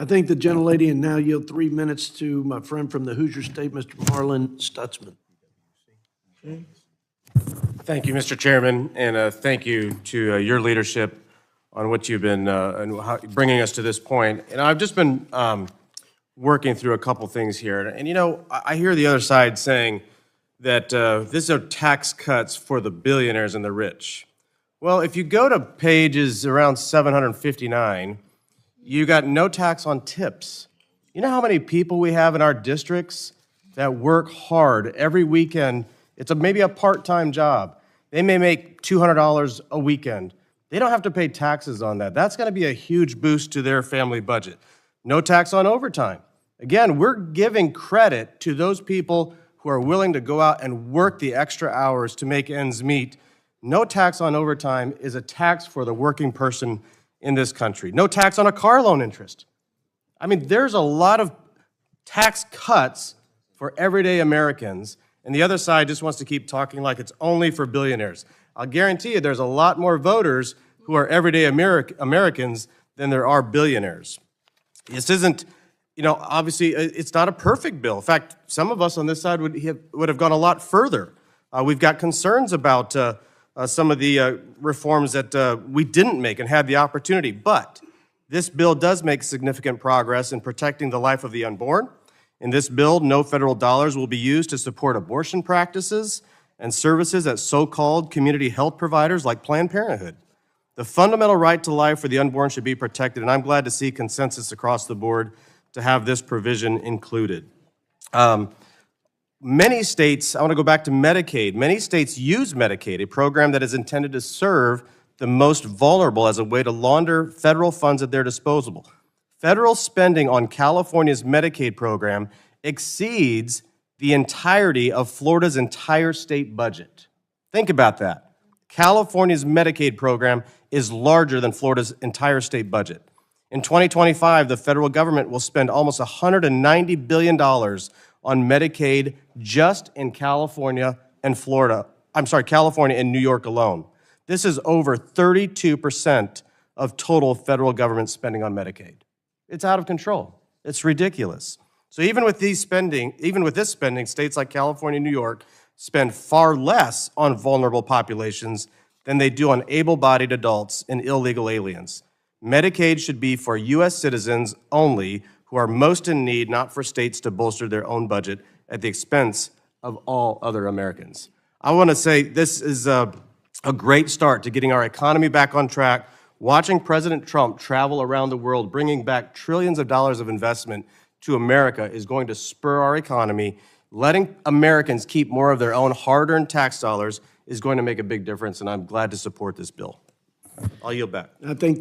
I thank the gentlelady and now yield 3 minutes to my friend from the Hoosier State, Mr. Marlon Stutzman. Thank you, Mr. Chairman, and thank you to your leadership on what you've been bringing us to this point. And I've just been working through a couple things here. And, you know, I hear the other side saying that these are tax cuts for the billionaires and the rich. Well, if you go to pages around 759, you got no tax on tips. You know how many people we have in our districts that work hard every weekend? It's maybe a part-time job. They may make $200 a weekend. They don't have to pay taxes on that. That's going to be a huge boost to their family budget. No tax on overtime. Again, we're giving credit to those people who are willing to go out and work the extra hours to make ends meet. No tax on overtime is a tax for the working person in this country. No tax on a car loan interest. I mean, there's a lot of tax cuts for everyday Americans, and the other side just wants to keep talking like it's only for billionaires. I'll guarantee you there's a lot more voters who are everyday Americans than there are billionaires. This isn't, you know, obviously it's not a perfect bill. In fact, some of us on this side would have gone a lot further. We've got concerns about some of the reforms that we didn't make and had the opportunity, but this bill does make significant progress in protecting the life of the unborn. In this bill, no federal dollars will be used to support abortion practices and services at so-called community health providers like Planned Parenthood. The fundamental right to life for the unborn should be protected, and I'm glad to see consensus across the board to have this provision included. Many states, I want to go back to Medicaid, many states use Medicaid, a program that is intended to serve the most vulnerable as a way to launder federal funds at their disposal. Federal spending on California's Medicaid program exceeds the entirety of Florida's entire state budget. Think about that. California's Medicaid program is larger than Florida's entire state budget. In 2025, the federal government will spend almost $190 billion on Medicaid just in California and California and New York alone. This is over 32% of total federal government spending on Medicaid. It's out of control. It's ridiculous. So even with this spending, states like California and New York spend far less on vulnerable populations than they do on able-bodied adults and illegal aliens. Medicaid should be for U.S. citizens only who are most in need, not for states to bolster their own budget at the expense of all other Americans. I want to say this is a great start to getting our economy back on track. Watching President Trump travel around the world, bringing back trillions of dollars of investment to America is going to spur our economy. Letting Americans keep more of their own hard-earned tax dollars is going to make a big difference, and I'm glad to support this bill. I'll yield back. I think